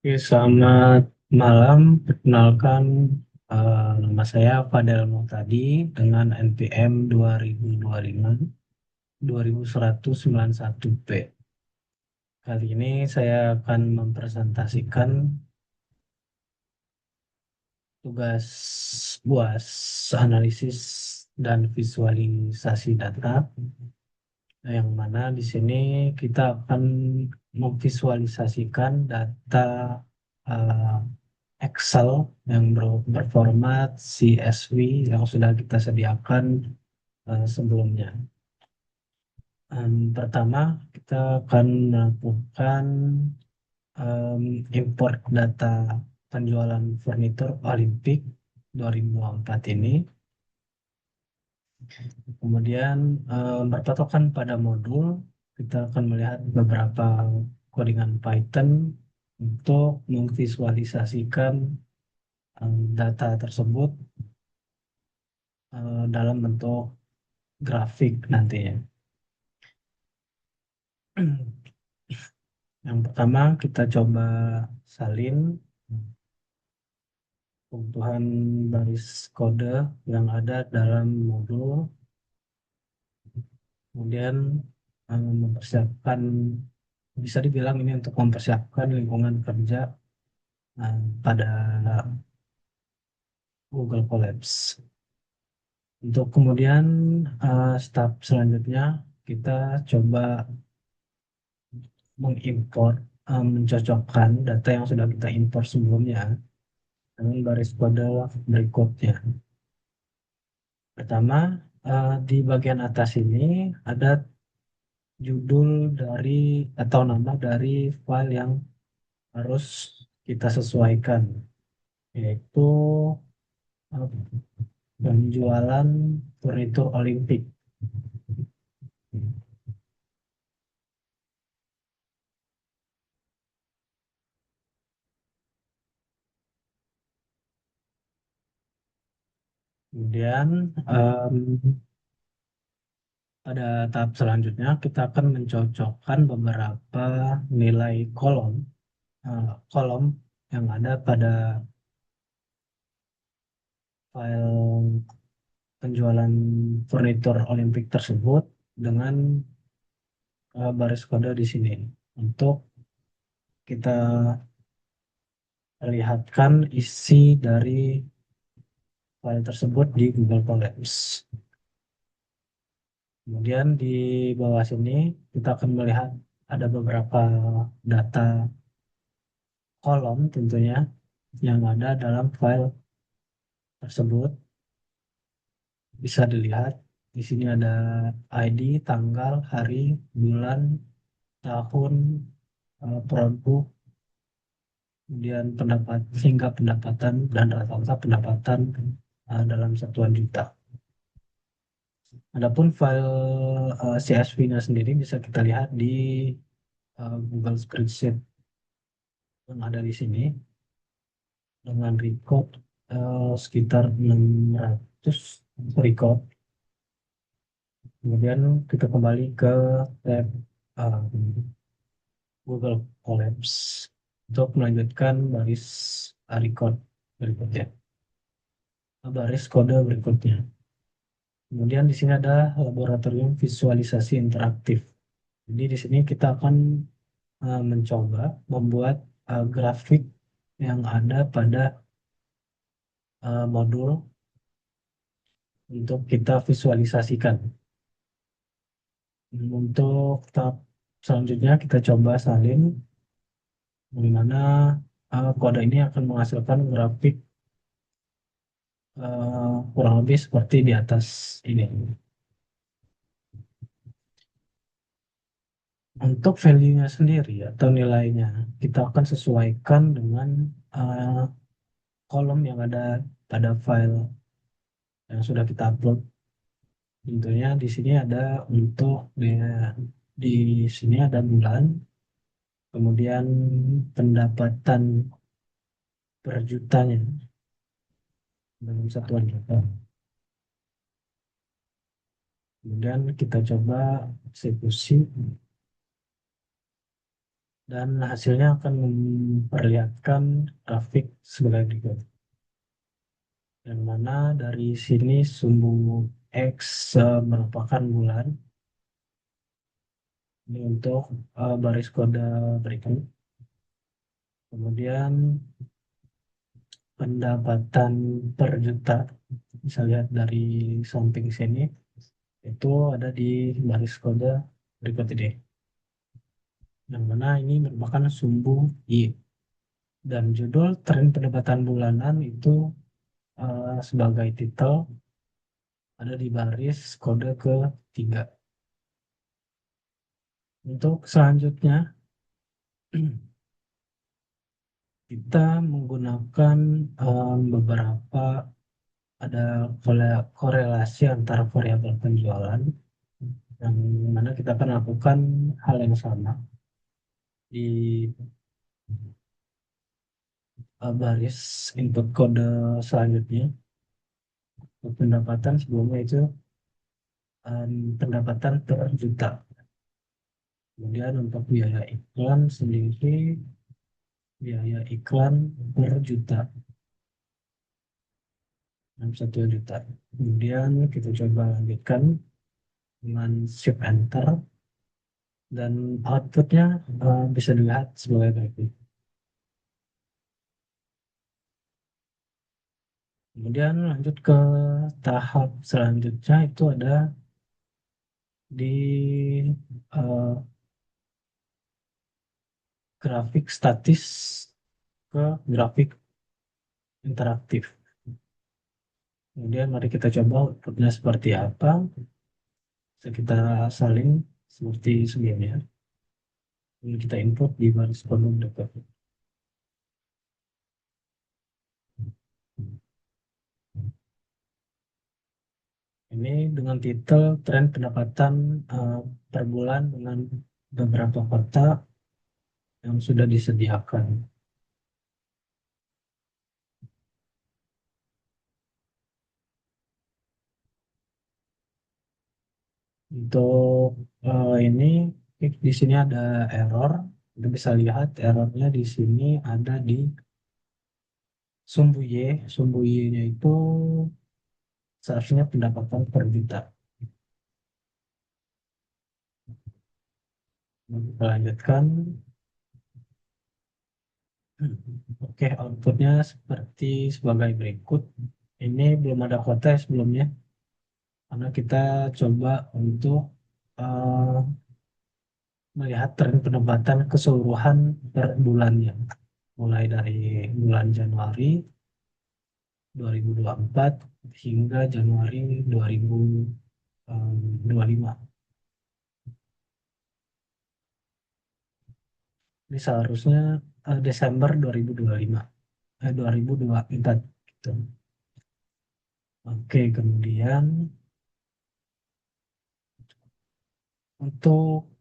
Oke, selamat malam. Perkenalkan, nama saya Fadel Muhtadi dengan NPM 2025 2191P. Kali ini saya akan mempresentasikan tugas UAS analisis dan visualisasi data, yang mana di sini kita akan memvisualisasikan data eh, Excel yang berformat CSV yang sudah kita sediakan sebelumnya. Pertama, kita akan melakukan import data penjualan furnitur Olimpik 2004 ini. Kemudian berpatokan pada modul, kita akan melihat beberapa codingan Python untuk memvisualisasikan data tersebut dalam bentuk grafik nantinya. Yang pertama kita coba salin kebutuhan baris kode yang ada dalam modul, kemudian mempersiapkan, bisa dibilang ini untuk mempersiapkan lingkungan kerja pada Google Colabs. Untuk kemudian step selanjutnya kita coba mengimport, mencocokkan data yang sudah kita import sebelumnya dengan baris kode berikutnya. Pertama, di bagian atas ini ada judul dari atau nama dari file yang harus kita sesuaikan, yaitu eh, penjualan furnitur Olimpik. Kemudian pada tahap selanjutnya kita akan mencocokkan beberapa nilai kolom yang ada pada file penjualan furnitur Olimpik tersebut dengan baris kode di sini untuk kita lihatkan isi dari file tersebut di Google Colabs. Kemudian di bawah sini kita akan melihat ada beberapa data kolom tentunya yang ada dalam file tersebut. Bisa dilihat di sini ada ID, tanggal, hari, bulan, tahun, produk, kemudian hingga pendapatan dan rata-rata pendapatan dalam satuan juta. Adapun file CSV-nya sendiri bisa kita lihat di Google Spreadsheet yang ada di sini dengan record sekitar 600 record. Kemudian kita kembali ke tab uh, Google Colabs untuk melanjutkan baris record berikutnya, baris kode berikutnya. Kemudian di sini ada laboratorium visualisasi interaktif. Jadi di sini kita akan mencoba membuat grafik yang ada pada modul untuk kita visualisasikan. Untuk tahap selanjutnya kita coba salin, di mana kode ini akan menghasilkan grafik kurang lebih seperti di atas ini. Untuk value-nya sendiri atau nilainya, kita akan sesuaikan dengan uh, kolom yang ada pada file yang sudah kita upload. Tentunya di sini ada untuk di sini ada bulan, kemudian pendapatan per jutanya dalam satuan juta. Kemudian kita coba eksekusi. dan hasilnya akan memperlihatkan grafik sebagai berikut. Yang mana dari sini sumbu X merupakan bulan. Ini untuk baris kode berikut. Kemudian pendapatan per juta, bisa lihat dari samping sini, itu ada di baris kode berikut ini. Yang mana ini merupakan sumbu Y. Dan judul tren pendapatan bulanan itu sebagai titel ada di baris kode ketiga. Untuk selanjutnya, kita menggunakan beberapa ada korelasi antara variabel penjualan yang mana kita akan lakukan hal yang sama di baris input kode selanjutnya. Untuk pendapatan sebelumnya itu pendapatan per juta. Kemudian untuk biaya iklan sendiri, biaya iklan per juta, 61 juta. Kemudian kita coba lanjutkan dengan shift enter dan outputnya bisa dilihat sebagai berikut. Kemudian lanjut ke tahap selanjutnya itu ada di eh, grafik statis ke grafik interaktif. Kemudian mari kita coba outputnya seperti apa. Bisa kita salin seperti sebelumnya. Ini kita input di baris kolom dekat. Ini dengan titel tren pendapatan per bulan dengan beberapa kota yang sudah disediakan. Untuk ini di sini ada error. Kita bisa lihat errornya di sini ada di sumbu Y. Sumbu Y-nya itu seharusnya pendapatan per juta. Kita lanjutkan. Oke, outputnya seperti sebagai berikut. Ini belum ada kota ya sebelumnya, karena kita coba untuk eh, melihat tren pendapatan keseluruhan per bulannya, mulai dari bulan Januari 2024 hingga Januari 2025. Ini seharusnya Desember 2025, 2024 gitu. Oke, kemudian untuk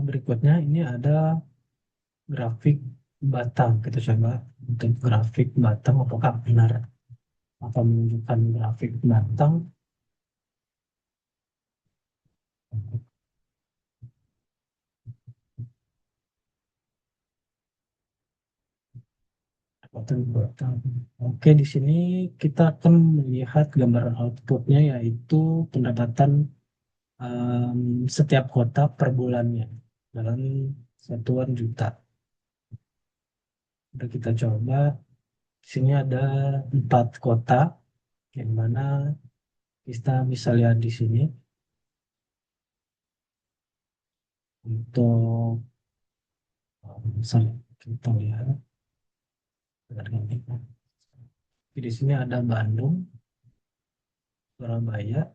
berikutnya ini ada grafik batang. Kita coba untuk grafik batang apakah benar atau menunjukkan grafik batang. Batang, batang. Oke, di sini kita akan melihat gambaran outputnya yaitu pendapatan em, setiap kota per bulannya dalam satuan juta. Udah kita coba. Di sini ada 4 kota yang mana kita bisa lihat di sini untuk misalnya kita lihat di sini ada Bandung, Surabaya.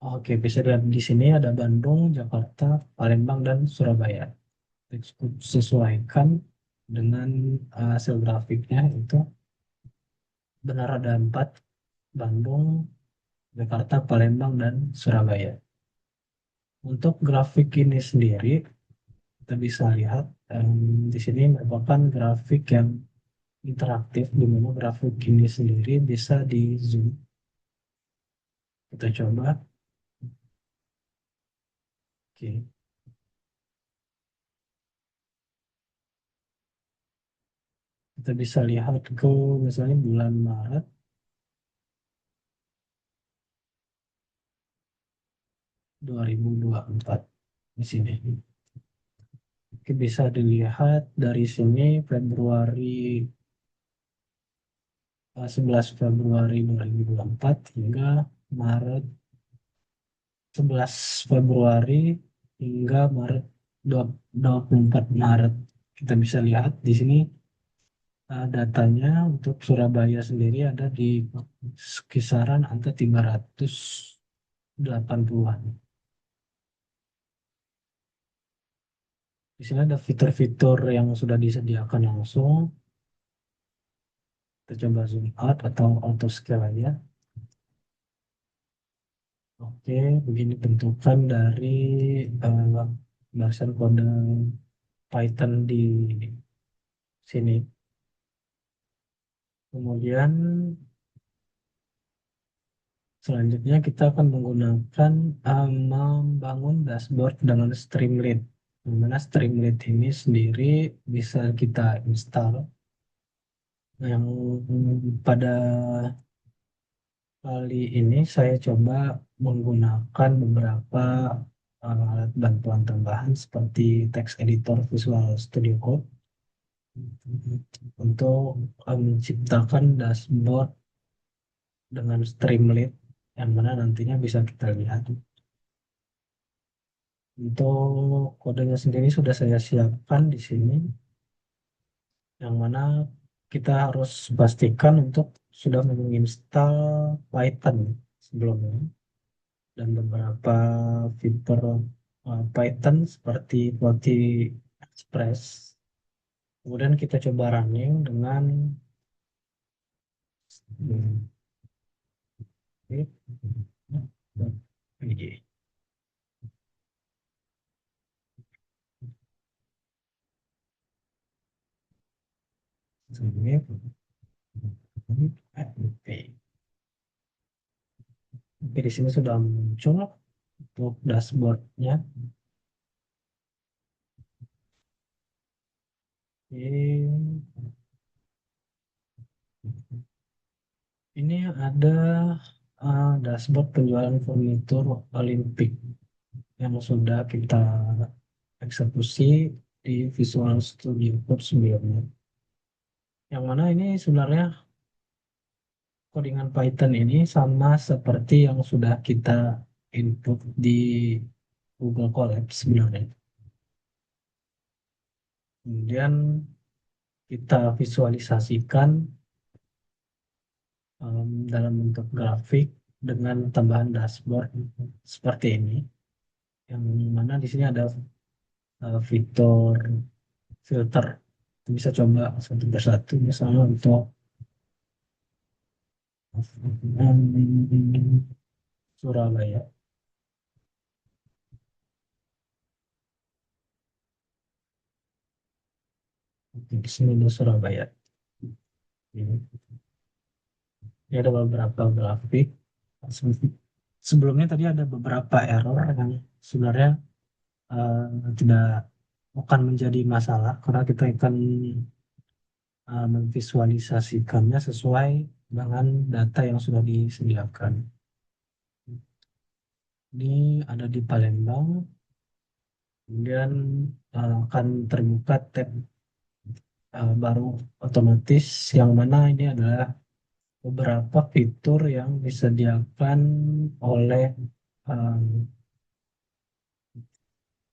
Oke, bisa dilihat di sini ada Bandung, Jakarta, Palembang, dan Surabaya. Sesuaikan dengan hasil grafiknya itu benar ada 4, Bandung, Jakarta, Palembang, dan Surabaya. Untuk grafik ini sendiri, kita bisa lihat di sini merupakan grafik yang interaktif, di mana grafik ini sendiri bisa di zoom Kita coba. Oke, kita bisa lihat ke misalnya bulan Maret 2024 di sini. Oke, bisa dilihat dari sini Februari 11 Februari 2024 hingga Maret 11 Februari hingga Maret 24 Maret. Kita bisa lihat di sini datanya untuk Surabaya sendiri ada di kisaran angka 380-an. Di sini ada fitur-fitur yang sudah disediakan langsung. Kita coba zoom out atau auto scale aja. Oke, begini bentukan dari uh, barisan kode Python di sini. Kemudian selanjutnya kita akan menggunakan membangun dashboard dengan Streamlit. Di mana Streamlit ini sendiri bisa kita install. Yang pada kali ini saya coba menggunakan beberapa alat bantuan tambahan seperti text editor Visual Studio Code untuk menciptakan dashboard dengan Streamlit yang mana nantinya bisa kita lihat. Untuk kodenya sendiri sudah saya siapkan di sini, yang mana kita harus pastikan untuk sudah menginstal Python sebelumnya dan beberapa fitur Python seperti Qt Express. Kemudian kita coba running dengan hmm, ini. Oke, Oke, di sini sudah muncul untuk dashboardnya. Oke. Ini ada dashboard penjualan furnitur Olimpik yang sudah kita eksekusi di Visual Studio Code sebelumnya. Yang mana ini sebenarnya codingan Python ini sama seperti yang sudah kita input di Google Colab sebenarnya. Kemudian kita visualisasikan dalam bentuk grafik dengan tambahan dashboard seperti ini. Yang mana di sini ada fitur filter. Bisa coba satu persatu misalnya untuk Surabaya. Oke, di sini ada Surabaya. Ini ada beberapa grafik. Sebelumnya tadi ada beberapa error yang sebenarnya eh, tidak akan menjadi masalah karena kita akan memvisualisasikannya sesuai dengan data yang sudah disediakan. Ini ada di Palembang, kemudian akan terbuka tab baru otomatis yang mana ini adalah beberapa fitur yang disediakan oleh um,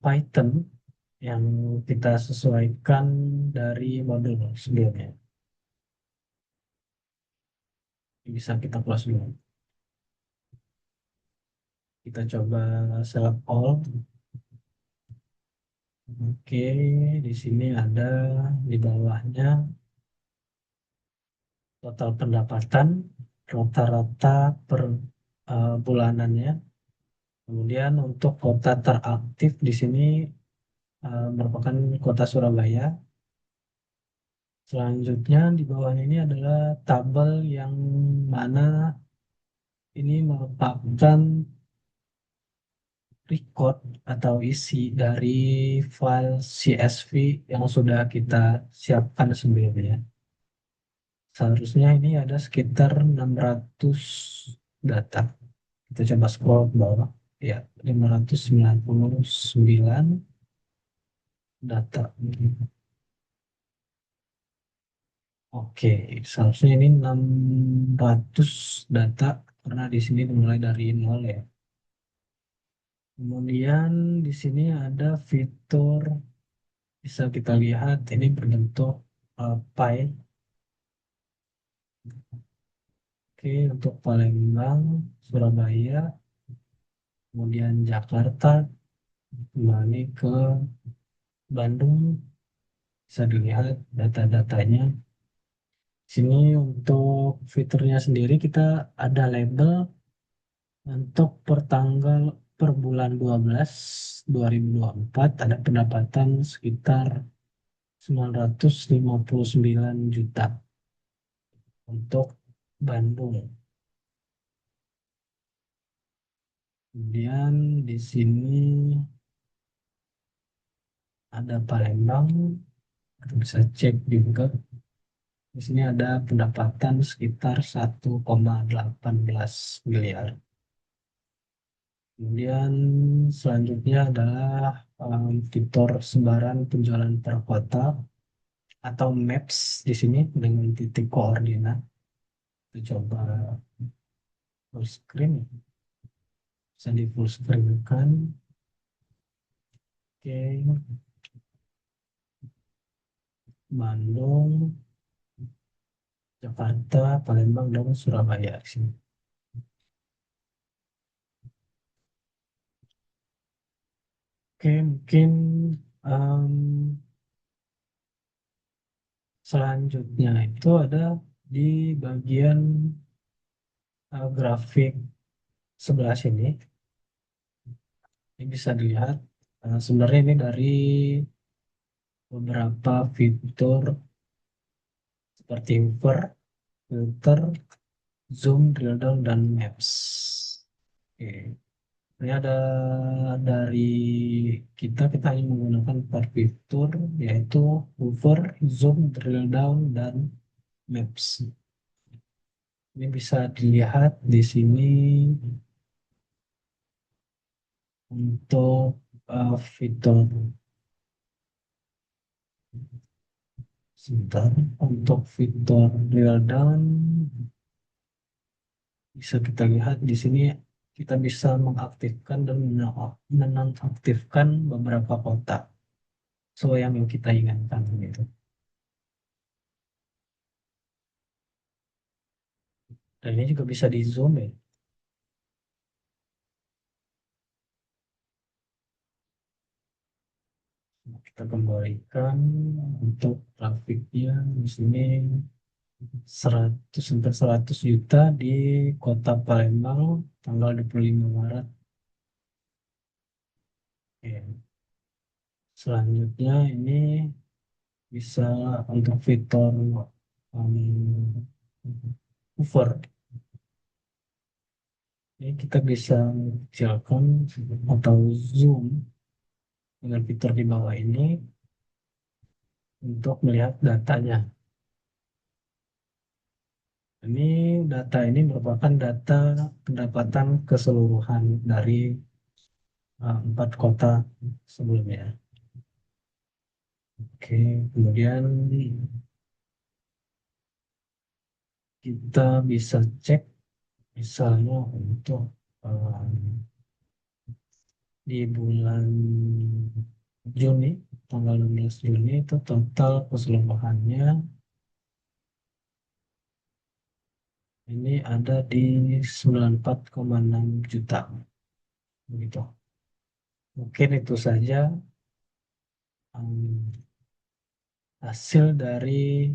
Python yang kita sesuaikan dari modul sebelumnya. Bisa kita close dulu. Kita coba select all. Oke, di sini ada di bawahnya total pendapatan rata-rata per bulanannya. Kemudian untuk kota teraktif di sini merupakan kota Surabaya. Selanjutnya di bawahnya ini adalah tabel yang mana ini merupakan record atau isi dari file CSV yang sudah kita siapkan sebelumnya. Seharusnya ini ada sekitar 600 data. Kita coba scroll ke bawah. Ya, 599 data. Oke, seharusnya ini 600 data karena di sini dimulai dari nol ya. Kemudian di sini ada fitur bisa kita lihat ini berbentuk pie. Oke, untuk Palembang, Surabaya, kemudian Jakarta, kembali ke Bandung, bisa dilihat data-datanya. Sini untuk fiturnya sendiri kita ada label untuk per bulan 12 2024 ada pendapatan sekitar 959 juta untuk Bandung. Kemudian di sini ada Palembang, kita bisa cek juga. Di sini ada pendapatan sekitar 1,18 miliar. Kemudian selanjutnya adalah fitur sebaran penjualan per kota atau maps di sini dengan titik koordinat. Kita coba full screen, bisa di full screen kan. Oke, Bandung, Jakarta, Palembang, dan Surabaya di sini. Oke, mungkin em, selanjutnya itu ada di bagian grafik sebelah sini. Ini bisa dilihat sebenarnya ini dari beberapa fitur seperti Hover, filter, zoom, drill down, dan maps. Oke. Ini ada dari kita hanya menggunakan 4 fitur yaitu Hover, zoom, drill down, dan maps. Ini bisa dilihat di sini untuk fitur sebentar untuk fitur drill down bisa kita lihat di sini kita bisa mengaktifkan dan menonaktifkan beberapa kotak sesuai yang kita inginkan gitu. Dan ini juga bisa di zoom ya. Kita kembalikan untuk grafiknya di sini 100 sampai 100 juta di Kota Palembang tanggal 25 Maret. Oke. Selanjutnya ini bisa untuk fitur um, hover. Ini kita bisa kecilkan atau zoom dengan fitur di bawah ini untuk melihat datanya. Ini data ini merupakan data pendapatan keseluruhan dari 4 kota sebelumnya. Oke, kemudian kita bisa cek misalnya untuk eh, di bulan Juni, tanggal 16 Juni itu total keseluruhannya ini ada di 94,6 juta. Begitu. Mungkin itu saja em, hasil dari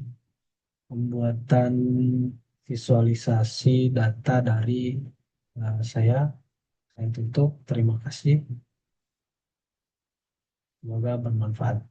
pembuatan visualisasi data dari saya. Saya tutup. Terima kasih. Semoga bermanfaat.